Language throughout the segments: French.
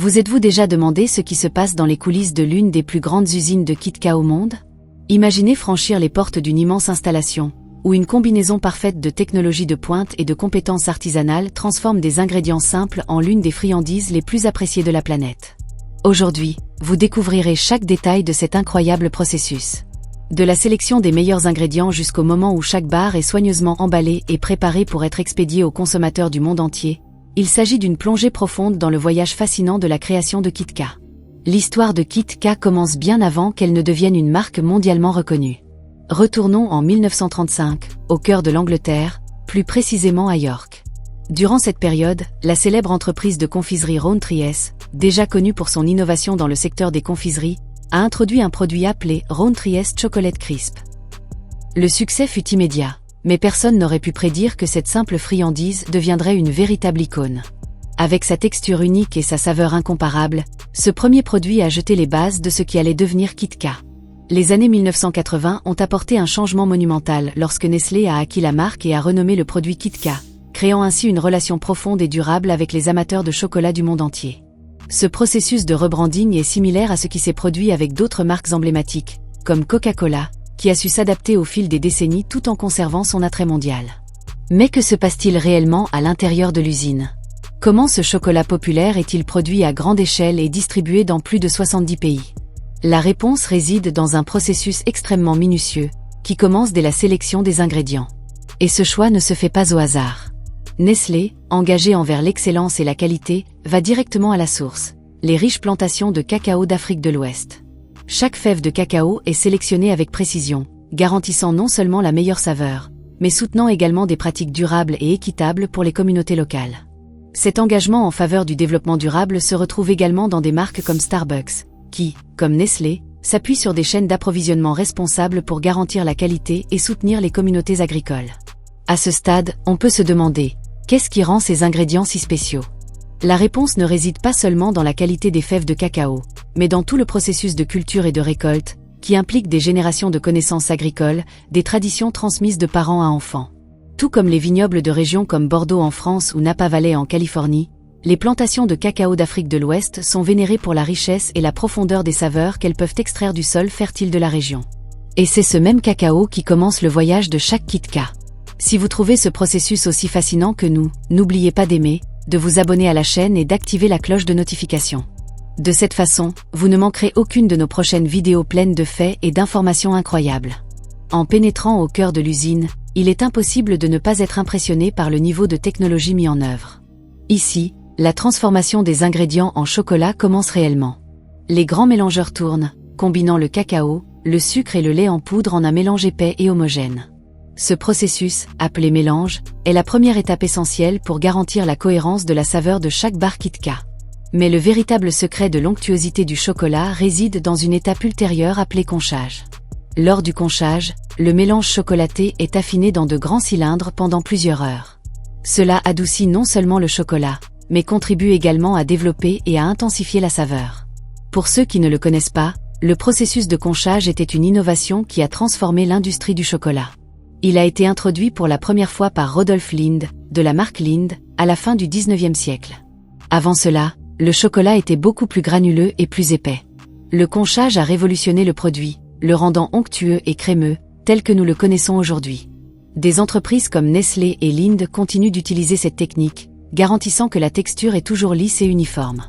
Vous êtes-vous déjà demandé ce qui se passe dans les coulisses de l'une des plus grandes usines de KitKat au monde? Imaginez franchir les portes d'une immense installation, où une combinaison parfaite de technologies de pointe et de compétences artisanales transforme des ingrédients simples en l'une des friandises les plus appréciées de la planète. Aujourd'hui, vous découvrirez chaque détail de cet incroyable processus. De la sélection des meilleurs ingrédients jusqu'au moment où chaque barre est soigneusement emballée et préparée pour être expédiée aux consommateurs du monde entier, il s'agit d'une plongée profonde dans le voyage fascinant de la création de KitKat. L'histoire de KitKat commence bien avant qu'elle ne devienne une marque mondialement reconnue. Retournons en 1935, au cœur de l'Angleterre, plus précisément à York. Durant cette période, la célèbre entreprise de confiserie Rowntree's, déjà connue pour son innovation dans le secteur des confiseries, a introduit un produit appelé Rowntree's Chocolate Crisp. Le succès fut immédiat, mais personne n'aurait pu prédire que cette simple friandise deviendrait une véritable icône. Avec sa texture unique et sa saveur incomparable, ce premier produit a jeté les bases de ce qui allait devenir KitKat. Les années 1980 ont apporté un changement monumental lorsque Nestlé a acquis la marque et a renommé le produit KitKat, créant ainsi une relation profonde et durable avec les amateurs de chocolat du monde entier. Ce processus de rebranding est similaire à ce qui s'est produit avec d'autres marques emblématiques, comme Coca-Cola, qui a su s'adapter au fil des décennies tout en conservant son attrait mondial. Mais que se passe-t-il réellement à l'intérieur de l'usine? Comment ce chocolat populaire est-il produit à grande échelle et distribué dans plus de 70 pays? La réponse réside dans un processus extrêmement minutieux, qui commence dès la sélection des ingrédients. Et ce choix ne se fait pas au hasard. Nestlé, engagé envers l'excellence et la qualité, va directement à la source, les riches plantations de cacao d'Afrique de l'Ouest. Chaque fève de cacao est sélectionnée avec précision, garantissant non seulement la meilleure saveur, mais soutenant également des pratiques durables et équitables pour les communautés locales. Cet engagement en faveur du développement durable se retrouve également dans des marques comme Starbucks, qui, comme Nestlé, s'appuient sur des chaînes d'approvisionnement responsables pour garantir la qualité et soutenir les communautés agricoles. À ce stade, on peut se demander, qu'est-ce qui rend ces ingrédients si spéciaux? La réponse ne réside pas seulement dans la qualité des fèves de cacao, mais dans tout le processus de culture et de récolte, qui implique des générations de connaissances agricoles, des traditions transmises de parents à enfants. Tout comme les vignobles de régions comme Bordeaux en France ou Napa Valley en Californie, les plantations de cacao d'Afrique de l'Ouest sont vénérées pour la richesse et la profondeur des saveurs qu'elles peuvent extraire du sol fertile de la région. Et c'est ce même cacao qui commence le voyage de chaque KitKat. Si vous trouvez ce processus aussi fascinant que nous, n'oubliez pas d'aimer, de vous abonner à la chaîne et d'activer la cloche de notification. De cette façon, vous ne manquerez aucune de nos prochaines vidéos pleines de faits et d'informations incroyables. En pénétrant au cœur de l'usine, il est impossible de ne pas être impressionné par le niveau de technologie mis en œuvre. Ici, la transformation des ingrédients en chocolat commence réellement. Les grands mélangeurs tournent, combinant le cacao, le sucre et le lait en poudre en un mélange épais et homogène. Ce processus, appelé mélange, est la première étape essentielle pour garantir la cohérence de la saveur de chaque barre KitKat. Mais le véritable secret de l'onctuosité du chocolat réside dans une étape ultérieure appelée conchage. Lors du conchage, le mélange chocolaté est affiné dans de grands cylindres pendant plusieurs heures. Cela adoucit non seulement le chocolat, mais contribue également à développer et à intensifier la saveur. Pour ceux qui ne le connaissent pas, le processus de conchage était une innovation qui a transformé l'industrie du chocolat. Il a été introduit pour la première fois par Rodolphe Lind, de la marque Lind, à la fin du XIXe siècle. Avant cela, le chocolat était beaucoup plus granuleux et plus épais. Le conchage a révolutionné le produit, le rendant onctueux et crémeux, tel que nous le connaissons aujourd'hui. Des entreprises comme Nestlé et Lind continuent d'utiliser cette technique, garantissant que la texture est toujours lisse et uniforme.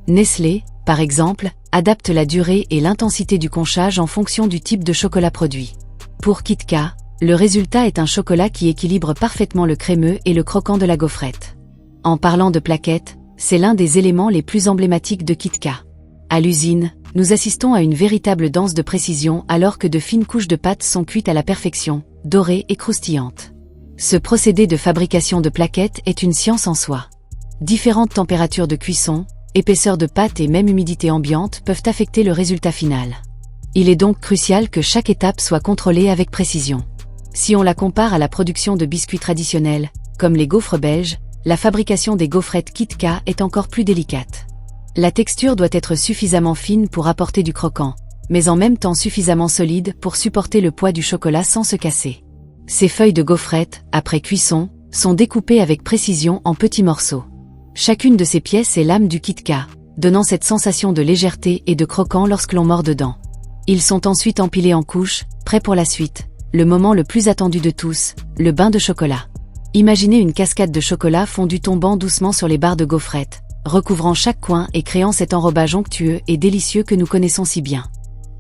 Nestlé, par exemple, adapte la durée et l'intensité du conchage en fonction du type de chocolat produit. Pour KitKat, le résultat est un chocolat qui équilibre parfaitement le crémeux et le croquant de la gaufrette. En parlant de plaquettes, c'est l'un des éléments les plus emblématiques de KitKat. À l'usine, nous assistons à une véritable danse de précision alors que de fines couches de pâte sont cuites à la perfection, dorées et croustillantes. Ce procédé de fabrication de plaquettes est une science en soi. Différentes températures de cuisson, épaisseur de pâte et même humidité ambiante peuvent affecter le résultat final. Il est donc crucial que chaque étape soit contrôlée avec précision. Si on la compare à la production de biscuits traditionnels, comme les gaufres belges, la fabrication des gaufrettes KitKat est encore plus délicate. La texture doit être suffisamment fine pour apporter du croquant, mais en même temps suffisamment solide pour supporter le poids du chocolat sans se casser. Ces feuilles de gaufrettes, après cuisson, sont découpées avec précision en petits morceaux. Chacune de ces pièces est l'âme du KitKat, donnant cette sensation de légèreté et de croquant lorsque l'on mord dedans. Ils sont ensuite empilés en couches, prêts pour la suite. Le moment le plus attendu de tous, le bain de chocolat. Imaginez une cascade de chocolat fondu tombant doucement sur les barres de gaufrettes, recouvrant chaque coin et créant cet enrobage onctueux et délicieux que nous connaissons si bien.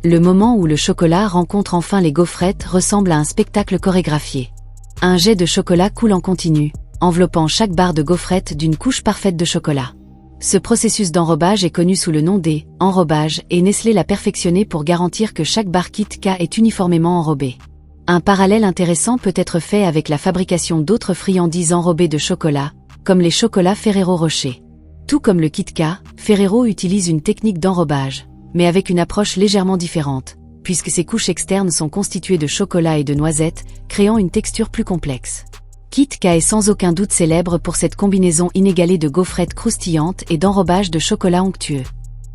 Le moment où le chocolat rencontre enfin les gaufrettes ressemble à un spectacle chorégraphié. Un jet de chocolat coule en continu, enveloppant chaque barre de gaufrette d'une couche parfaite de chocolat. Ce processus d'enrobage est connu sous le nom d'enrobage et Nestlé l'a perfectionné pour garantir que chaque barre KitKat est uniformément enrobée. Un parallèle intéressant peut être fait avec la fabrication d'autres friandises enrobées de chocolat, comme les chocolats Ferrero Rocher. Tout comme le KitKat, Ferrero utilise une technique d'enrobage, mais avec une approche légèrement différente, puisque ses couches externes sont constituées de chocolat et de noisettes, créant une texture plus complexe. KitKat est sans aucun doute célèbre pour cette combinaison inégalée de gaufrettes croustillantes et d'enrobage de chocolat onctueux.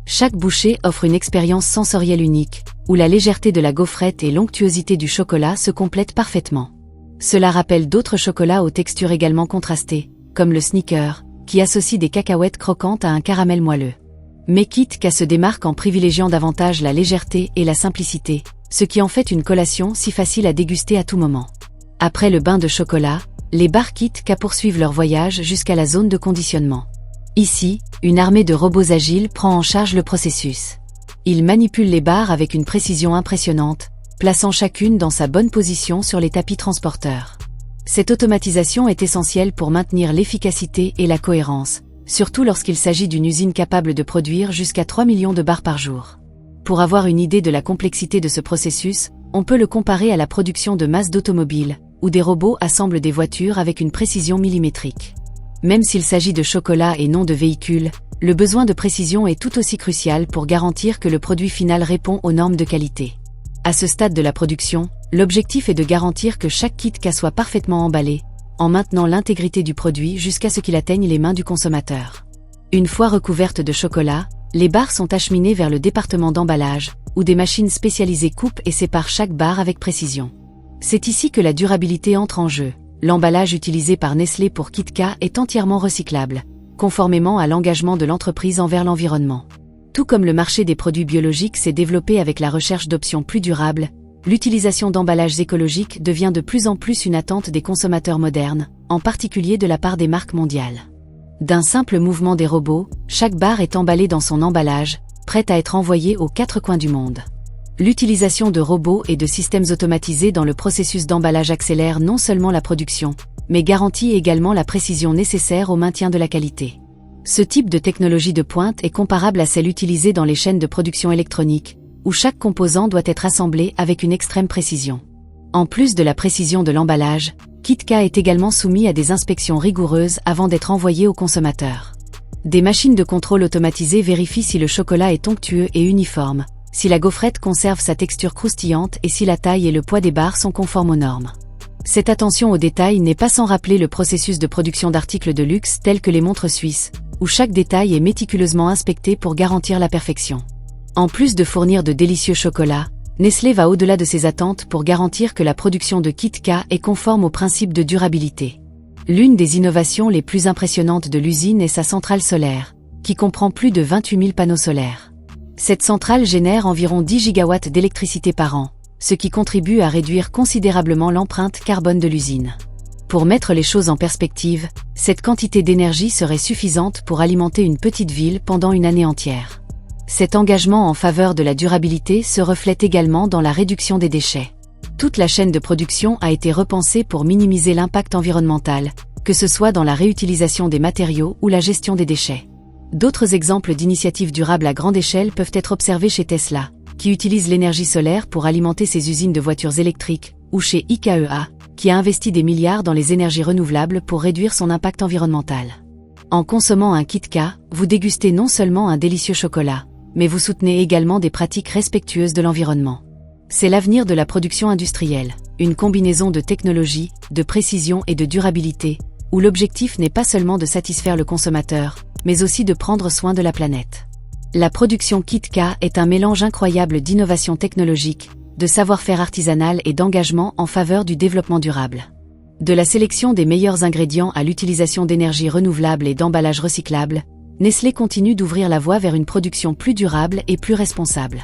Chaque bouchée offre une expérience sensorielle unique, où la légèreté de la gaufrette et l'onctuosité du chocolat se complètent parfaitement. Cela rappelle d'autres chocolats aux textures également contrastées, comme le Snickers, qui associe des cacahuètes croquantes à un caramel moelleux. Mais KitKat se démarque en privilégiant davantage la légèreté et la simplicité, ce qui en fait une collation si facile à déguster à tout moment. Après le bain de chocolat, les barres KitKat poursuivent leur voyage jusqu'à la zone de conditionnement. Ici, une armée de robots agiles prend en charge le processus. Ils manipulent les barres avec une précision impressionnante, plaçant chacune dans sa bonne position sur les tapis transporteurs. Cette automatisation est essentielle pour maintenir l'efficacité et la cohérence, surtout lorsqu'il s'agit d'une usine capable de produire jusqu'à 3 millions de barres par jour. Pour avoir une idée de la complexité de ce processus, on peut le comparer à la production de masse d'automobiles, où des robots assemblent des voitures avec une précision millimétrique. Même s'il s'agit de chocolat et non de véhicules, le besoin de précision est tout aussi crucial pour garantir que le produit final répond aux normes de qualité. À ce stade de la production, l'objectif est de garantir que chaque KitKat soit parfaitement emballé, en maintenant l'intégrité du produit jusqu'à ce qu'il atteigne les mains du consommateur. Une fois recouvertes de chocolat, les barres sont acheminées vers le département d'emballage, où des machines spécialisées coupent et séparent chaque barre avec précision. C'est ici que la durabilité entre en jeu. L'emballage utilisé par Nestlé pour KitKat est entièrement recyclable, conformément à l'engagement de l'entreprise envers l'environnement. Tout comme le marché des produits biologiques s'est développé avec la recherche d'options plus durables, l'utilisation d'emballages écologiques devient de plus en plus une attente des consommateurs modernes, en particulier de la part des marques mondiales. D'un simple mouvement des robots, chaque barre est emballée dans son emballage, prête à être envoyée aux quatre coins du monde. L'utilisation de robots et de systèmes automatisés dans le processus d'emballage accélère non seulement la production, mais garantit également la précision nécessaire au maintien de la qualité. Ce type de technologie de pointe est comparable à celle utilisée dans les chaînes de production électronique, où chaque composant doit être assemblé avec une extrême précision. En plus de la précision de l'emballage, KitKat est également soumis à des inspections rigoureuses avant d'être envoyé au consommateur. Des machines de contrôle automatisées vérifient si le chocolat est onctueux et uniforme, si la gaufrette conserve sa texture croustillante et si la taille et le poids des barres sont conformes aux normes. Cette attention aux détails n'est pas sans rappeler le processus de production d'articles de luxe tels que les montres suisses, où chaque détail est méticuleusement inspecté pour garantir la perfection. En plus de fournir de délicieux chocolats, Nestlé va au-delà de ses attentes pour garantir que la production de KitKat est conforme aux principes de durabilité. L'une des innovations les plus impressionnantes de l'usine est sa centrale solaire, qui comprend plus de 28 000 panneaux solaires. Cette centrale génère environ 10 gigawatts d'électricité par an, ce qui contribue à réduire considérablement l'empreinte carbone de l'usine. Pour mettre les choses en perspective, cette quantité d'énergie serait suffisante pour alimenter une petite ville pendant une année entière. Cet engagement en faveur de la durabilité se reflète également dans la réduction des déchets. Toute la chaîne de production a été repensée pour minimiser l'impact environnemental, que ce soit dans la réutilisation des matériaux ou la gestion des déchets. D'autres exemples d'initiatives durables à grande échelle peuvent être observés chez Tesla, qui utilise l'énergie solaire pour alimenter ses usines de voitures électriques, ou chez IKEA, qui a investi des milliards dans les énergies renouvelables pour réduire son impact environnemental. En consommant un KitKat, vous dégustez non seulement un délicieux chocolat, mais vous soutenez également des pratiques respectueuses de l'environnement. C'est l'avenir de la production industrielle, une combinaison de technologie, de précision et de durabilité, où l'objectif n'est pas seulement de satisfaire le consommateur, mais aussi de prendre soin de la planète. La production KitKat est un mélange incroyable d'innovation technologique, de savoir-faire artisanal et d'engagement en faveur du développement durable. De la sélection des meilleurs ingrédients à l'utilisation d'énergie renouvelable et d'emballages recyclables, Nestlé continue d'ouvrir la voie vers une production plus durable et plus responsable.